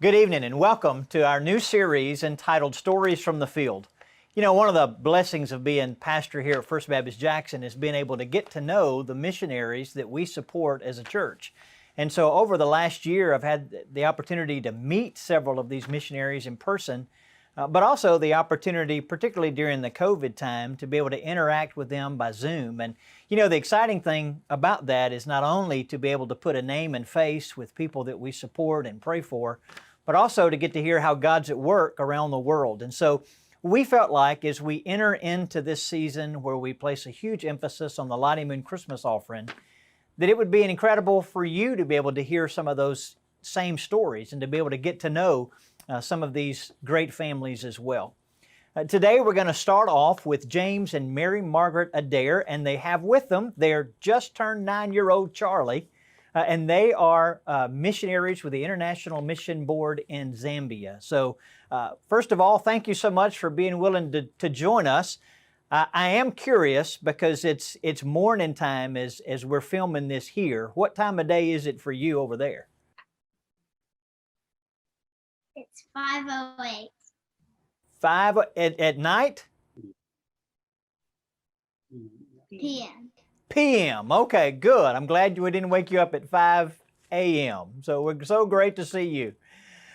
Good evening and welcome to our new series entitled Stories from the Field. You know, one of the blessings of being pastor here at First Baptist Jackson is being able to get to know the missionaries that we support as a church. And so over the last year, I've had the opportunity to meet several of these missionaries in person, but also the opportunity, particularly during the COVID time, to be able to interact with them by Zoom. And you know, the exciting thing about that is not only to be able to put a name and face with people that we support and pray for, but also to get to hear how God's at work around the world. And so we felt like as we enter into this season where we place a huge emphasis on the Lottie Moon Christmas offering, that it would be incredible for you to be able to hear some of those same stories and to be able to get to know some of these great families as well. Today we're going to start off with James and Mary Margaret Adair, and they have with them their just turned 9-year-old Charlie. And they are missionaries with the International Mission Board in Zambia. So first of all, thank you so much for being willing to join us. I am curious because it's morning time as we're filming this here. What time of day is it for you over there? It's 5:08. 5 at night? p.m. p.m. Okay, good. I'm glad we didn't wake you up at 5 a.m. So we're so great to see you.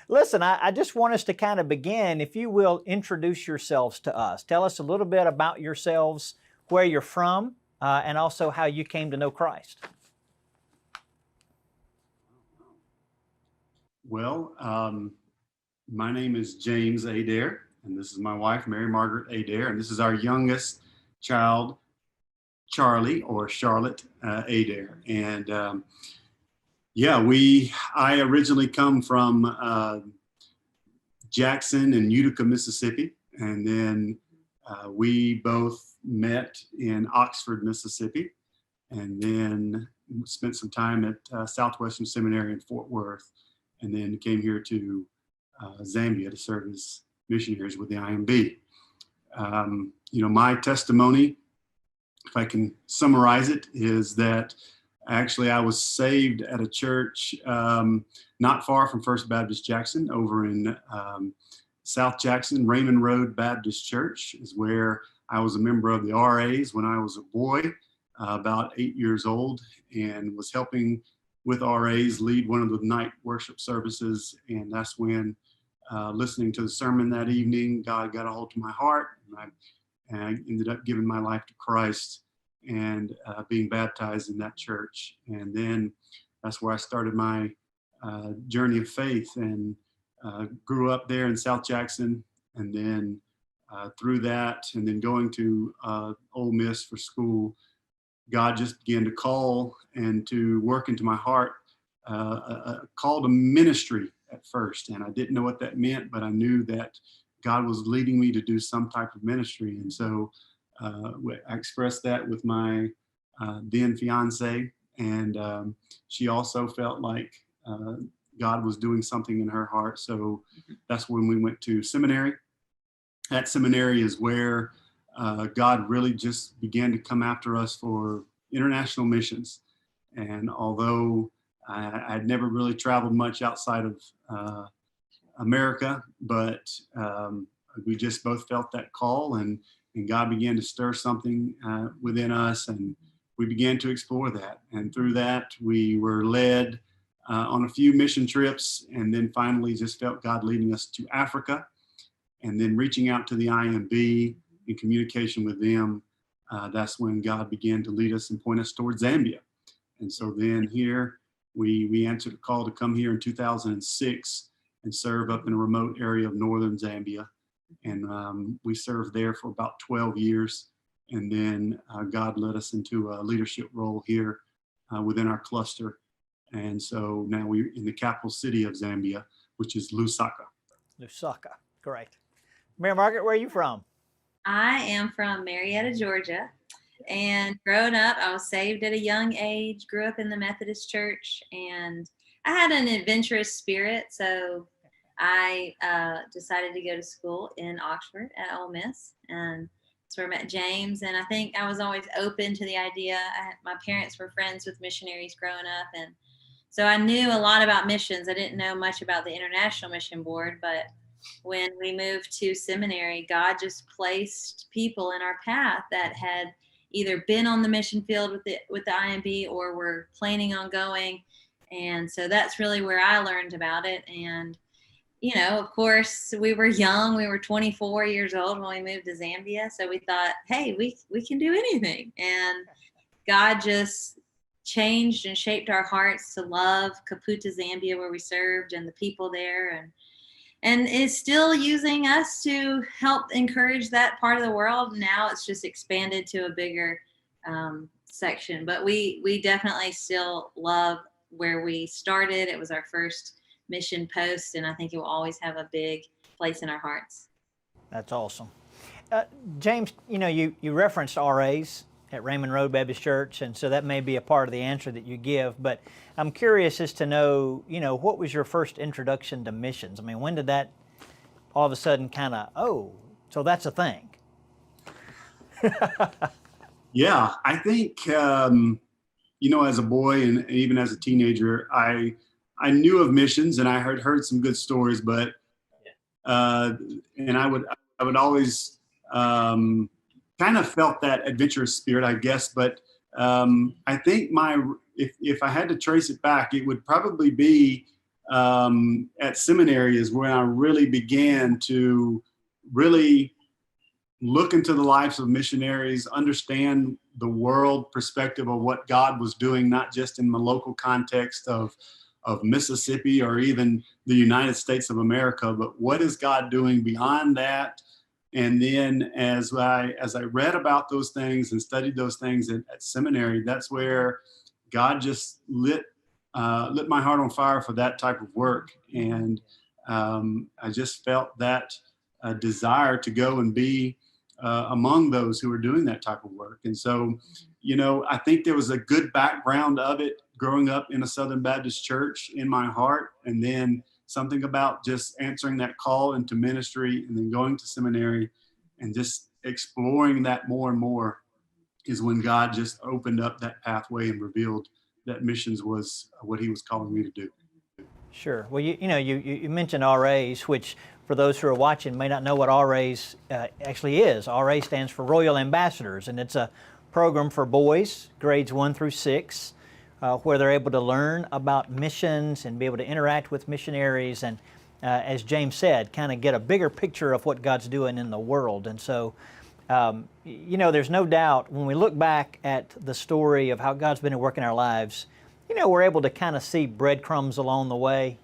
Listen, I just want us to kind of begin, if you will, introduce yourselves to us. Tell us a little bit about yourselves, where you're from, and also how you came to know Christ. Well, my name is James Adair, and this is my wife, Mary Margaret Adair, and this is our youngest child, Charlie or Charlotte Adair. And I originally come from Jackson and Utica, Mississippi. And then we both met in Oxford, Mississippi, and then spent some time at Southwestern Seminary in Fort Worth, and then came here to Zambia to serve as missionaries with the IMB. My testimony, if I can summarize it, is that actually I was saved at a church not far from First Baptist Jackson, over in South Jackson. Raymond Road Baptist Church is where I was a member of the RAs when I was a boy, about 8 years old, and was helping with RAs lead one of the night worship services. And that's when, listening to the sermon that evening, God got a hold of my heart, and I ended up giving my life to Christ and being baptized in that church. And then that's where I started my journey of faith, and grew up there in South Jackson. And then through that, and then going to Ole Miss for school, God just began to call and to work into my heart, a call to ministry at first. And I didn't know what that meant, but I knew that God was leading me to do some type of ministry. And so I expressed that with my then fiance, and she also felt like God was doing something in her heart. So that's when we went to seminary. That seminary is where God really just began to come after us for international missions. And although I'd never really traveled much outside of America, but we just both felt that call, and God began to stir something within us, and we began to explore that. And through that, we were led on a few mission trips, and then finally just felt God leading us to Africa, and then reaching out to the IMB in communication with them. That's when God began to lead us and point us towards Zambia. And so then here, we answered a call to come here in 2006 and serve up in a remote area of northern Zambia. And we served there for about 12 years. And then God led us into a leadership role here within our cluster. And so now we're in the capital city of Zambia, which is Lusaka. Lusaka, great. Mary Margaret, where are you from? I am from Marietta, Georgia. And growing up, I was saved at a young age, grew up in the Methodist church, and I had an adventurous spirit. So I decided to go to school in Oxford at Ole Miss. And that's where I met James. And I think I was always open to the idea. My parents were friends with missionaries growing up, and So I knew a lot about missions. I didn't know much about the International Mission Board, but when we moved to seminary, God just placed people in our path that had either been on the mission field with the IMB or were planning on going. And so that's really where I learned about it. And of course, we were young. We were 24 years old when we moved to Zambia. So we thought, hey, we can do anything. And God just changed and shaped our hearts to love Kaputa, Zambia, where we served, and the people there. And is still using us to help encourage that part of the world. Now it's just expanded to a bigger section. But we definitely still love where we started. It was our first mission post, and I think it will always have a big place in our hearts. That's awesome. James, you referenced RAs at Raymond Road Baptist Church, and so that may be a part of the answer that you give, but I'm curious as to know, what was your first introduction to missions? I mean, when did that all of a sudden so that's a thing? Yeah, I think, as a boy and even as a teenager, I knew of missions and I heard some good stories, but, and I would always, kind of felt that adventurous spirit, I guess. But I think if I had to trace it back, it would probably be at seminary is when I really began to really look into the lives of missionaries, understand the world perspective of what God was doing, not just in the local context of Mississippi or even the United States of America, but what is God doing beyond that? And then as I read about those things and studied those things at seminary, that's where God just lit my heart on fire for that type of work. And I just felt that desire to go and be among those who are doing that type of work. And so, I think there was a good background of it growing up in a Southern Baptist church in my heart. And then something about just answering that call into ministry and then going to seminary and just exploring that more and more is when God just opened up that pathway and revealed that missions was what he was calling me to do. Sure. Well, you mentioned RAs, which for those who are watching may not know what RAs actually is. RA stands for Royal Ambassadors, and it's a program for boys, grades 1 through 6, where they're able to learn about missions and be able to interact with missionaries and, as James said, kind of get a bigger picture of what God's doing in the world. And so, there's no doubt when we look back at the story of how God's been at work in our lives, we're able to kind of see breadcrumbs along the way,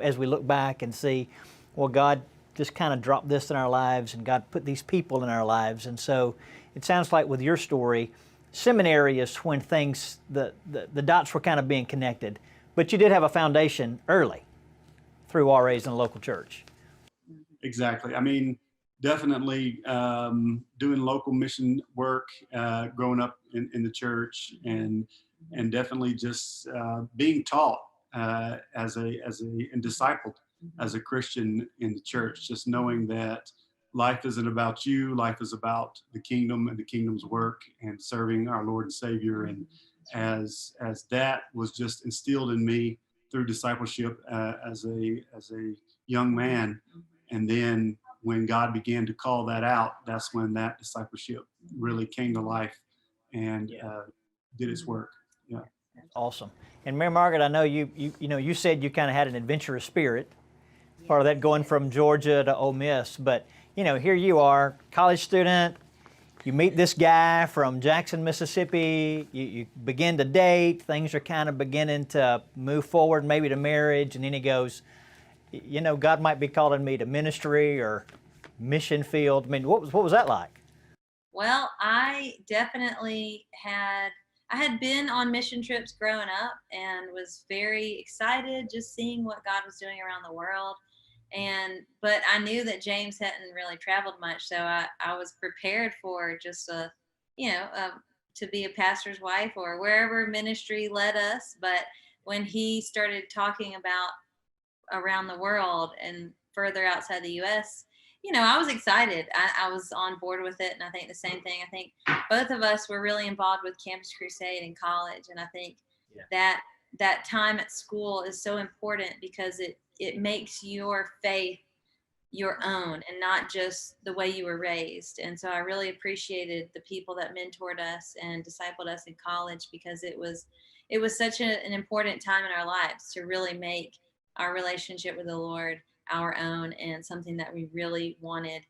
as we look back and see, well, God just kind of dropped this in our lives and God put these people in our lives. And so it sounds like with your story, seminary is when things, the dots were kind of being connected, but you did have a foundation early through RAs in the local church. Exactly. I mean, definitely doing local mission work, growing up in the church, and definitely just being taught and discipled as a Christian in the church, just knowing that life isn't about you, life is about the kingdom and the kingdom's work and serving our Lord and Savior. And as that was just instilled in me through discipleship as a young man, and then when God began to call that out, that's when that discipleship really came to life and did its work. Yeah. Awesome. And Mary Margaret, I know you said you kind of had an adventurous spirit, part of that going from Georgia to Ole Miss, but here you are, college student, you meet this guy from Jackson, Mississippi, you begin to date, things are kind of beginning to move forward, maybe to marriage, and then he goes, God might be calling me to ministry or mission field. I mean, what was that like? Well, I definitely I had been on mission trips growing up and was very excited just seeing what God was doing around the world. But I knew that James hadn't really traveled much, so I was prepared for just to be a pastor's wife or wherever ministry led us. But when he started talking about around the world and further outside the U.S., I was excited. I was on board with it, and I think the same thing. I think both of us were really involved with Campus Crusade in college, and I think that that time at school is so important because it makes your faith your own and not just the way you were raised. And so I really appreciated the people that mentored us and discipled us in college, because it was such an important time in our lives to really make our relationship with the Lord our own and something that we really wanted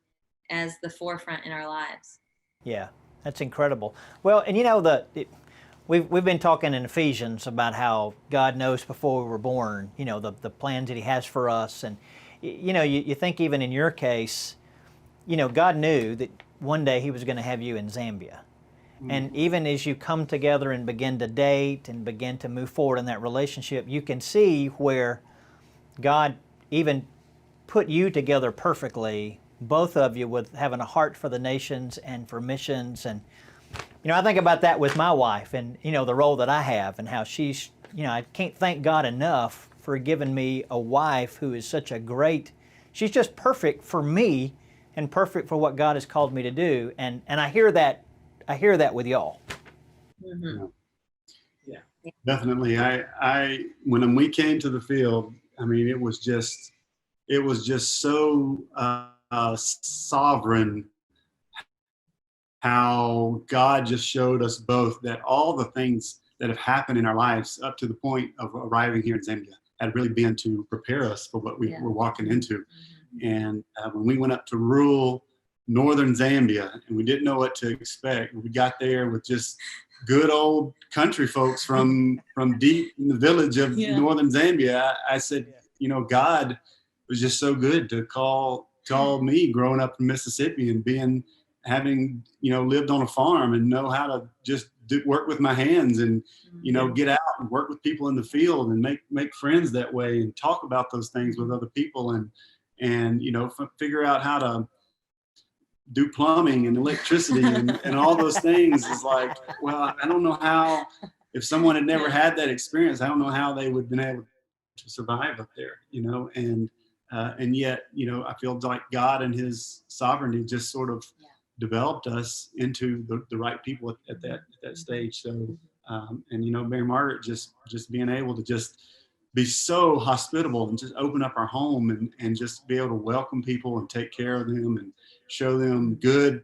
as the forefront in our lives. Yeah, that's incredible. Well, and we've been talking in Ephesians about how God knows before we were born, the plans that He has for us. And, you think even in your case, God knew that one day He was going to have you in Zambia. And even as you come together and begin to date and begin to move forward in that relationship, you can see where God even put you together perfectly, both of you with having a heart for the nations and for missions. And, I think about that with my wife and, the role that I have and how she's, I can't thank God enough for giving me a wife who is such a great, she's just perfect for me and perfect for what God has called me to do. And I hear that with y'all. Mm-hmm. Yeah, definitely. I when we came to the field, I mean, it was just so sovereign how God just showed us both that all the things that have happened in our lives up to the point of arriving here in Zambia had really been to prepare us for what we were walking into. And when we went up to rural northern Zambia and we didn't know what to expect, we got there with just good old country folks from deep in the village of northern Zambia. I said, God was just so good to call me growing up in Mississippi and having lived on a farm and know how to just work with my hands and get out and work with people in the field and make friends that way and talk about those things with other people and figure out how to do plumbing and electricity and all those things. Is like, well, I don't know how, if someone had never had that experience, I don't know how they would have been able to survive up there, and yet, I feel like God and His sovereignty just sort of developed us into the right people at that stage. So, Mary Margaret just being able to just be so hospitable and just open up our home and just be able to welcome people and take care of them and show them good,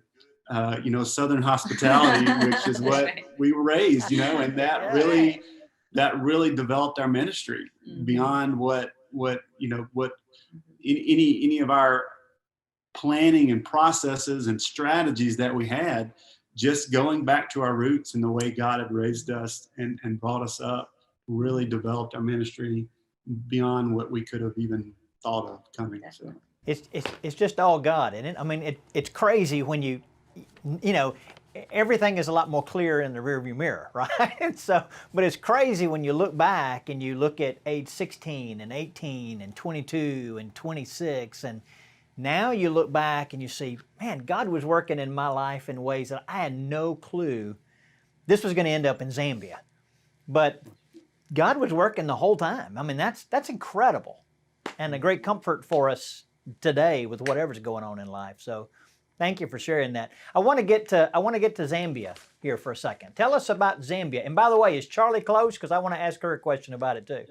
Southern hospitality, which is what we were raised, and that really developed our ministry beyond what any of our planning and processes and strategies that we had. Just going back to our roots and the way God had raised us and brought us up really developed our ministry beyond what we could have even thought of coming. So it's just all God, isn't it? I mean, it's crazy when you everything is a lot more clear in the rearview mirror, right? But it's crazy when you look back and you look at age 16 and 18 and 22 and 26, and now you look back and you see, man, God was working in my life in ways that I had no clue this was going to end up in Zambia. But God was working the whole time. I mean, that's incredible and a great comfort for us today with whatever's going on in life. So thank you for sharing that. I want to get to Zambia here for a second. Tell us about Zambia. And by the way, is Charlie close? Because I want to ask her a question about it too.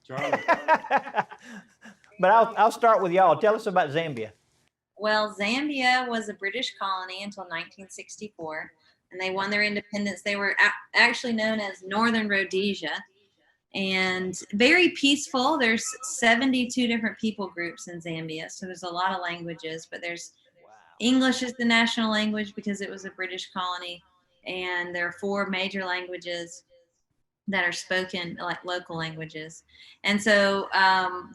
Charlie. But I'll start with y'all. Tell us about Zambia. Well, Zambia was a British colony until 1964, and they won their independence. They were actually known as Northern Rhodesia, and very peaceful. There's 72 different people groups in Zambia, so there's a lot of languages, but there's English is the national language because it was a British colony, and there are 4 major languages that are spoken, like local languages. And so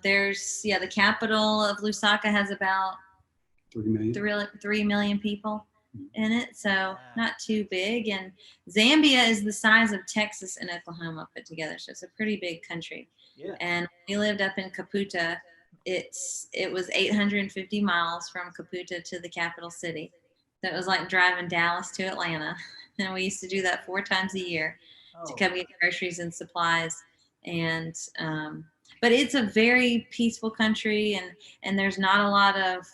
there's, the capital of Lusaka has about 3 million people in it. So not too big. And Zambia is the size of Texas and Oklahoma put together. So it's a pretty big country. Yeah. And we lived up in Kaputa. It was 850 miles from Kaputa to the capital city. So it was like driving Dallas to Atlanta. And we used to do that 4 times a year. To come get groceries and supplies, and but it's a very peaceful country, and there's not a lot of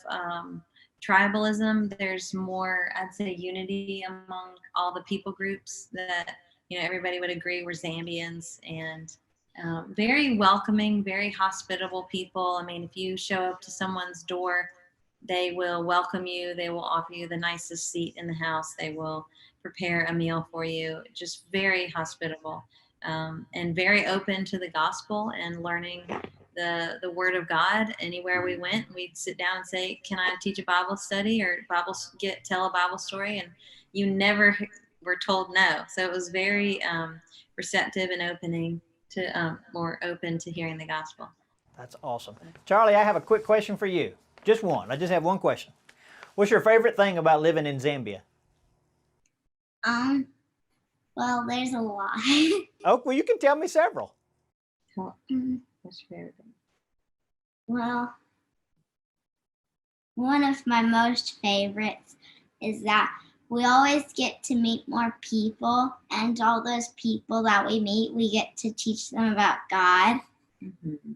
tribalism. There's more, I'd say, unity among all the people groups that everybody would agree we're Zambians, and very welcoming, very hospitable people. I mean, if you show up to someone's door, they will welcome you. They will offer you the nicest seat in the house. They will prepare a meal for you. Just very hospitable, and very open to the gospel and learning the word of God. Anywhere we went, we'd sit down and say, "Can I teach a Bible study or tell a Bible story?" And you never were told no. So it was very receptive and more open to hearing the gospel. That's awesome. Charlie, I have a quick question for you. Just one. I just have one question. What's your favorite thing about living in Zambia? Well, there's a lot. Oh, well, you can tell me several. What's your favorite thing? Well, one of my most favorites is that we always get to meet more people, and all those people that we meet, we get to teach them about God. Mm-hmm.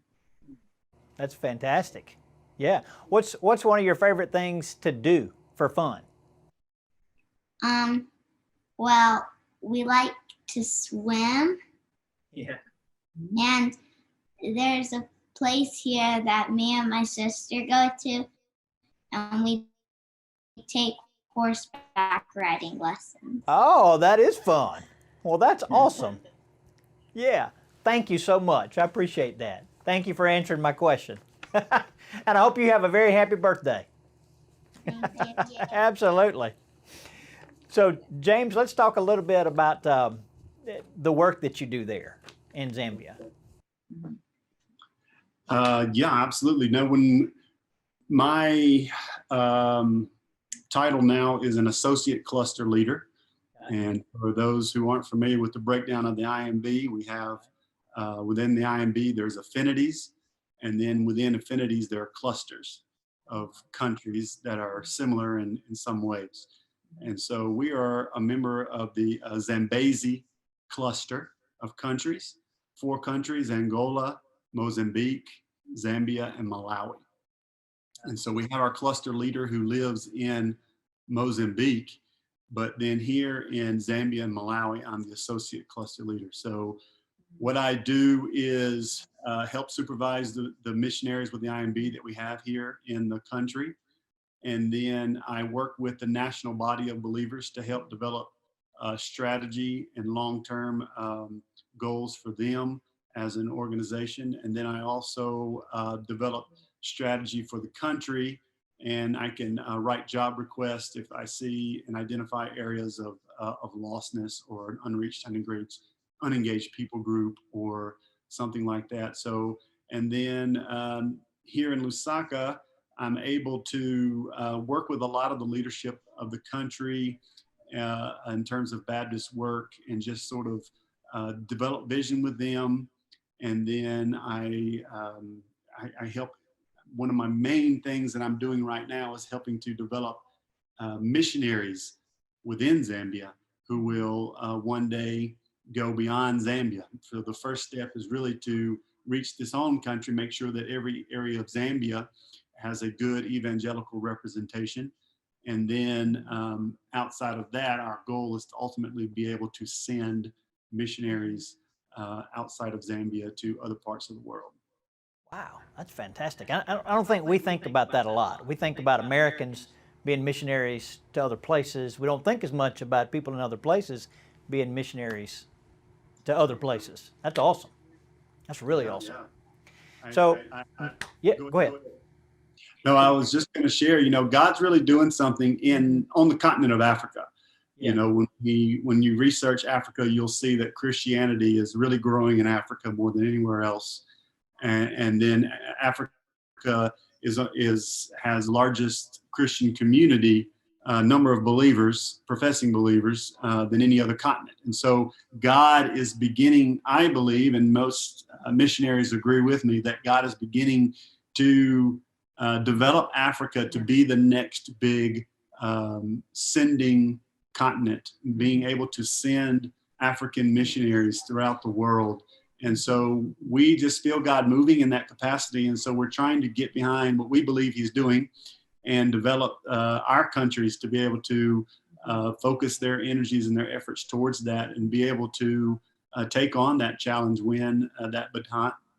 That's fantastic. Yeah. What's one of your favorite things to do for fun? Well, we like to swim, Yeah. and there's a place here that me and my sister go to, and we take horseback riding lessons. Oh, that is fun. Well, that's awesome. Yeah. Thank you so much. I appreciate that. Thank you for answering my question. And I hope you have a very happy birthday. Absolutely. So, James, let's talk a little bit about the work that you do there in Zambia. Yeah, absolutely. No, when my title now is an associate cluster leader. And for those who aren't familiar with the breakdown of the IMB, we have within the IMB, there's affinities. And then within affinities, there are clusters of countries that are similar in some ways. And so we are a member of the Zambezi cluster of countries, 4 countries: Angola, Mozambique, Zambia, and Malawi. And so we have our cluster leader who lives in Mozambique, but then here in Zambia and Malawi, I'm the associate cluster leader. So what I do is help supervise the missionaries with the IMB that we have here in the country. And then I work with the national body of believers to help develop strategy and long-term goals for them as an organization. And then I also develop strategy for the country, and I can write job requests if I see and identify areas of lostness or an unreached, unengaged people group or something like that. So, and then here in Lusaka, I'm able to work with a lot of the leadership of the country in terms of Baptist work and just sort of develop vision with them. And then I help. One of my main things that I'm doing right now is helping to develop missionaries within Zambia who will one day go beyond Zambia. So the first step is really to reach this own country, make sure that every area of Zambia has a good evangelical representation. And then outside of that, our goal is to ultimately be able to send missionaries outside of Zambia to other parts of the world. Wow, that's fantastic. I don't think we think about that a lot. We think about Americans being missionaries to other places. We don't think as much about people in other places being missionaries to other places. That's awesome. That's really awesome. Yeah. So, go ahead. No, I was just going to share, God's really doing something on the continent of Africa. Yeah. When you research Africa, you'll see that Christianity is really growing in Africa more than anywhere else. And then Africa has largest Christian community number of believers, professing believers, than any other continent. And so God is beginning, I believe, and most missionaries agree with me, that God is beginning to develop Africa to be the next big sending continent, being able to send African missionaries throughout the world. And so we just feel God moving in that capacity. And so we're trying to get behind what we believe he's doing and develop our countries to be able to focus their energies and their efforts towards that and be able to take on that challenge when that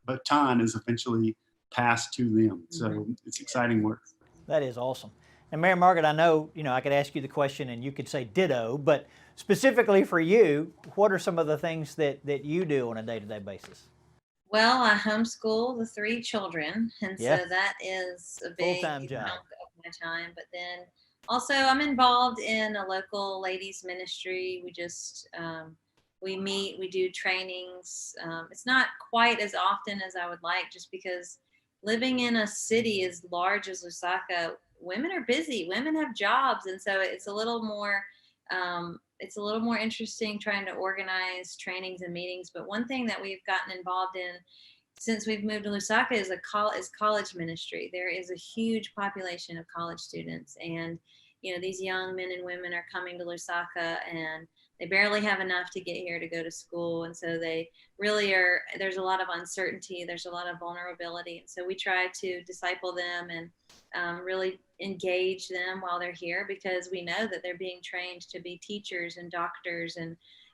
baton is eventually passed to them. So it's exciting work. That is awesome. And Mary Margaret, I know, I could ask you the question and you could say ditto, but specifically for you, what are some of the things that you do on a day-to-day basis? Well, I homeschool the 3 children, and Yeah. so that is a big Full-time job. chunk of my time. But then also I'm involved in a local ladies ministry. We just we meet, we do trainings. It's not quite as often as I would like, just because living in a city as large as Lusaka, women are busy. Women have jobs, and so it's a little more interesting trying to organize trainings and meetings. But one thing that we've gotten involved in since we've moved to Lusaka is college ministry. There is a huge population of college students, and these young men and women are coming to Lusaka, and they barely have enough to get here to go to school. And so they really are, there's a lot of uncertainty, there's a lot of vulnerability. And so we try to disciple them and really engage them while they're here, because we know that they're being trained to be teachers and doctors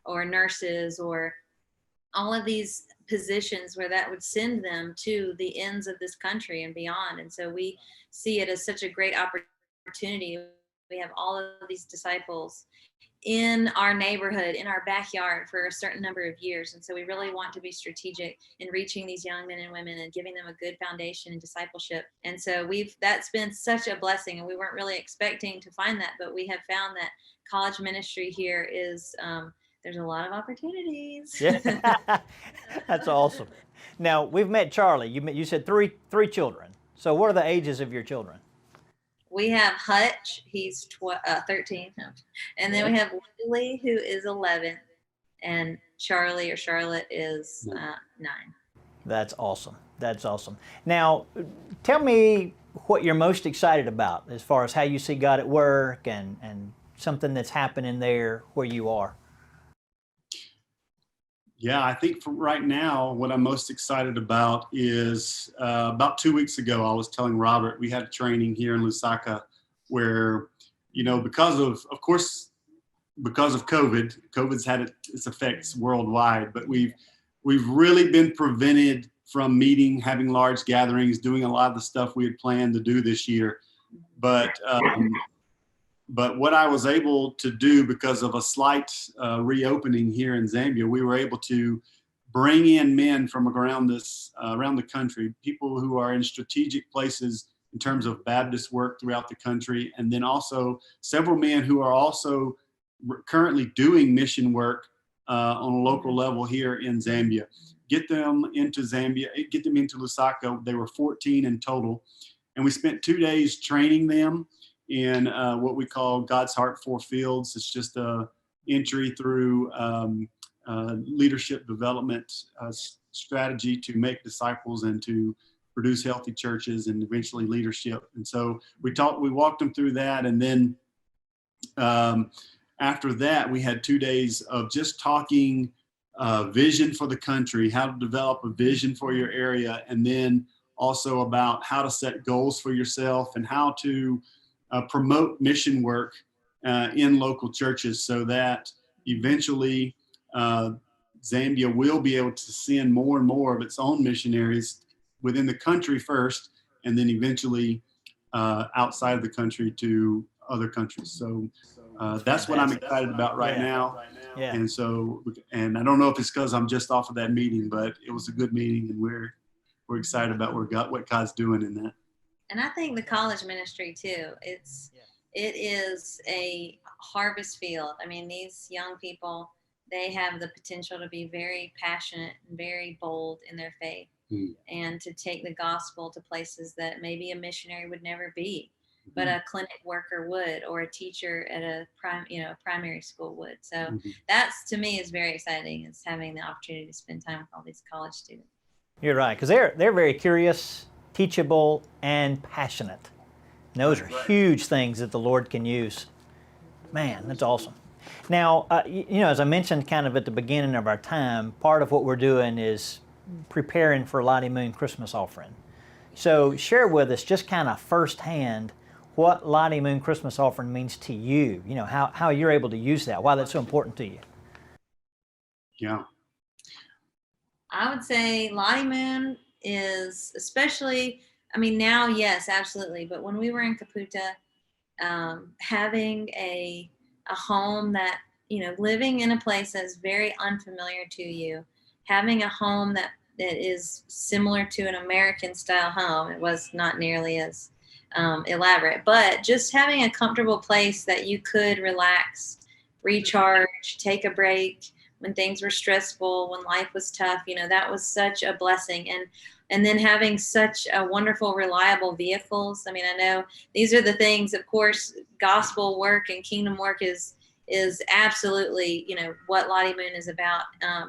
or nurses, or all of these positions where that would send them to the ends of this country and beyond. And so we see it as such a great opportunity. We have all of these disciples in our neighborhood, in our backyard for a certain number of years. And so we really want to be strategic in reaching these young men and women and giving them a good foundation in discipleship. And so that's been such a blessing, and we weren't really expecting to find that, but we have found that college ministry here is, there's a lot of opportunities. Yeah. That's awesome. Now, we've met Charlie. You said three children. So what are the ages of your children? We have Hutch, he's 13, and then we have Lily, who is 11, and Charlie or Charlotte is 9. That's awesome. That's awesome. Now, tell me what you're most excited about as far as how you see God at work and something that's happening there where you are. Yeah, I think for right now, what I'm most excited about is about 2 weeks ago, I was telling Robert, we had a training here in Lusaka where, because of COVID's had its effects worldwide, but we've really been prevented from having large gatherings, doing a lot of the stuff we had planned to do this year. But what I was able to do, because of a slight reopening here in Zambia, we were able to bring in men from around the country, people who are in strategic places in terms of Baptist work throughout the country, and then also several men who are also currently doing mission work on a local level here in Zambia. Get them into Lusaka. They were 14 in total, and we spent 2 days training them in what we call God's Heart 4 Fields. It's just a entry through leadership development strategy to make disciples and to produce healthy churches and eventually leadership. And so we walked them through that. And then after that, we had 2 days of just talking vision for the country, how to develop a vision for your area, and then also about how to set goals for yourself and how to promote mission work in local churches, so that eventually Zambia will be able to send more and more of its own missionaries within the country first, and then eventually outside of the country to other countries. So that's what I'm excited about right now. Yeah. And I don't know if it's because I'm just off of that meeting, but it was a good meeting, and we're excited about what God's doing in that. And I think the college ministry too, it is a harvest field. I mean, these young people, they have the potential to be very passionate and very bold in their faith, and to take the gospel to places that maybe a missionary would never be, but a clinic worker would, or a teacher at a primary school would. So that's, to me, is very exciting, is having the opportunity to spend time with all these college students. You're right, because they're very curious, teachable, and passionate. And those are huge things that the Lord can use. Man, that's awesome. Now, as I mentioned kind of at the beginning of our time, part of what we're doing is preparing for Lottie Moon Christmas offering. So share with us just kind of firsthand what Lottie Moon Christmas offering means to you. You know, how you're able to use that, why that's so important to you. Yeah. I would say Lottie Moon is especially, I mean, now, yes, absolutely. But when we were in Caputa, having a home that, you know, living in a place that's very unfamiliar to you, having a home that is similar to an American style home. It was not nearly as elaborate, but just having a comfortable place that you could relax, recharge, take a break when things were stressful, when life was tough, you know, that was such a blessing. And then having such a wonderful, reliable vehicles. I mean, I know these are the things, of course, gospel work and kingdom work is absolutely, you know, what Lottie Moon is about.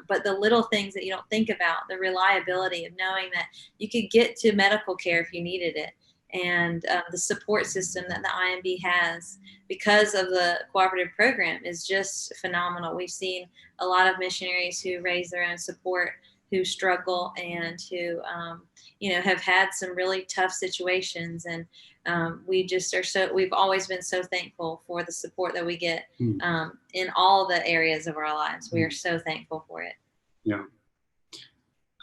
But the little things that you don't think about, the reliability of knowing that you could get to medical care if you needed it, and the support system that the IMB has because of the cooperative program is just phenomenal. We've seen a lot of missionaries who raise their own support, who struggle, and who, you know, have had some really tough situations. And we just are we've always been so thankful for the support that we get in all the areas of our lives. We are so thankful for it. Yeah.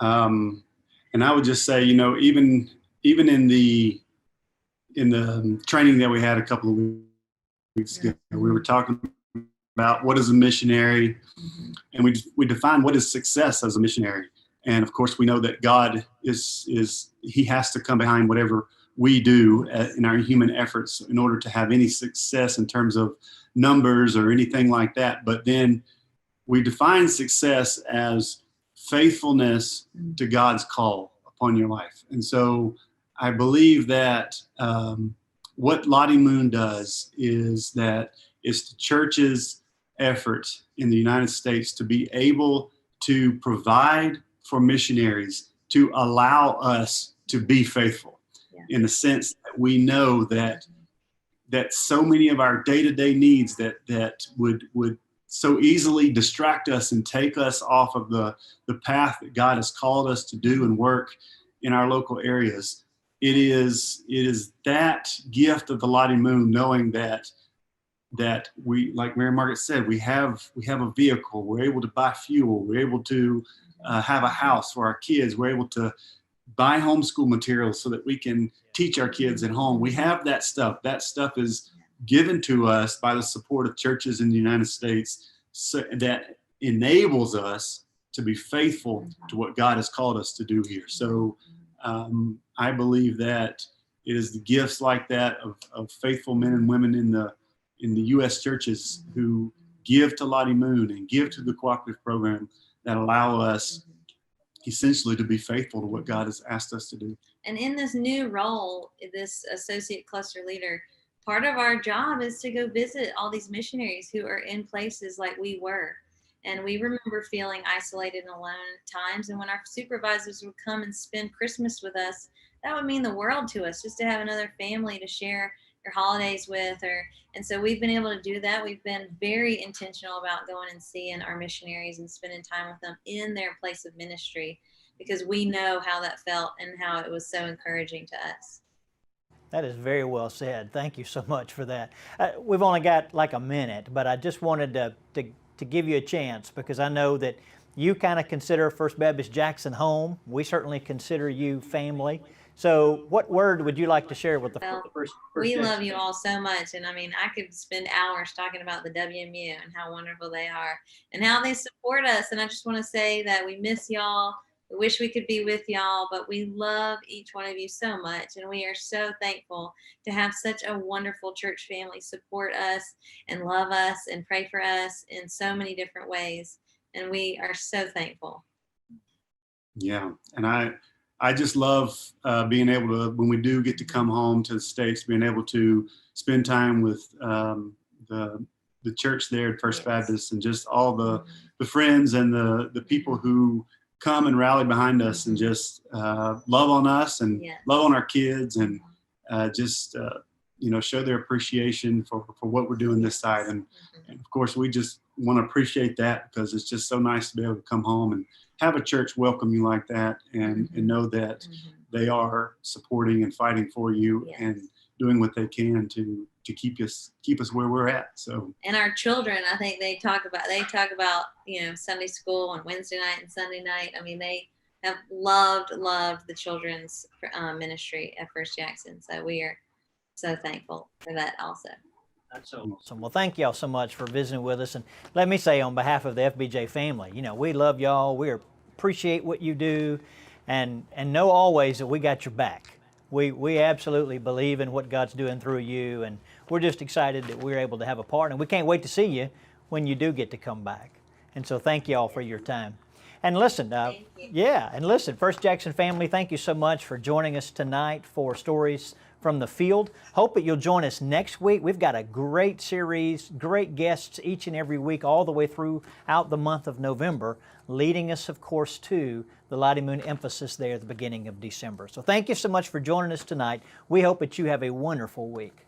And I would just say, you know, even in the training that we had a couple of weeks ago, we were talking about what is a missionary, and we define what is success as a missionary. And of course, we know that God he has to come behind whatever we do in our human efforts in order to have any success in terms of numbers or anything like that. But then we define success as faithfulness to God's call upon your life. And so I believe that what Lottie Moon does is that it's the church's effort in the United States to be able to provide for missionaries, to allow us to be faithful, in the sense that we know that so many of our day-to-day needs that would so easily distract us and take us off of the path that God has called us to do and work in our local areas. It is that gift of the Lottie Moon, knowing that we, like Mary Margaret said, we have a vehicle, we're able to buy fuel, we're able to have a house for our kids, we're able to buy homeschool materials so that we can teach our kids at home. We have that stuff. That stuff is given to us by the support of churches in the United States, so that enables us to be faithful to what God has called us to do here. So I believe that it is the gifts like that of faithful men and women in the U.S. churches who give to Lottie Moon and give to the cooperative program that allow us essentially to be faithful to what God has asked us to do. And in this new role, this associate cluster leader, part of our job is to go visit all these missionaries who are in places like we were. And we remember feeling isolated and alone at times. And when our supervisors would come and spend Christmas with us, that would mean the world to us, just to have another family to share your holidays with. And so we've been able to do that. We've been very intentional about going and seeing our missionaries and spending time with them in their place of ministry, because we know how that felt and how it was so encouraging to us. That is very well said. Thank you so much for that. We've only got like a minute, but I just wanted to give you a chance, because I know that you kind of consider First Baptist Jackson home. We certainly consider you family. So what word would you like to share with the first we Jackson? love you all so much. And I mean, I could spend hours talking about the WMU and how wonderful they are and how they support us. And I just want to say that we miss y'all. We wish we could be with y'all, but we love each one of you so much. And we are so thankful to have such a wonderful church family support us and love us and pray for us in so many different ways. And we are so thankful. Yeah. And I just love being able to, when we do get to come home to the States, being able to spend time with the church there at First Baptist, and just all the friends and the people who come and rally behind us and just love on us and love on our kids, and just show their appreciation for what we're doing this side. And of course, we just want to appreciate that, because it's just so nice to be able to come home and have a church welcome you like that, and know that they are supporting and fighting for you, and doing what they can to keep us where we're at. So And our children, I think they talk about Sunday school on Wednesday night and Sunday night. I mean, they have loved the children's ministry at First Jackson. So we are so thankful for that also. That's so awesome. Well, thank y'all so much for visiting with us. And let me say on behalf of the FBJ family, we love y'all. We appreciate what you do, and know always that we got your back. We absolutely believe in what God's doing through you, and we're just excited that we're able to have a part, and we can't wait to see you when you do get to come back. And so thank you all for your time. And listen, First Jackson family, thank you so much for joining us tonight for Stories from the Field. Hope that you'll join us next week. We've got a great series, great guests each and every week, all the way throughout the month of November, leading us, of course, to the Lottie Moon emphasis there at the beginning of December. So thank you so much for joining us tonight. We hope that you have a wonderful week.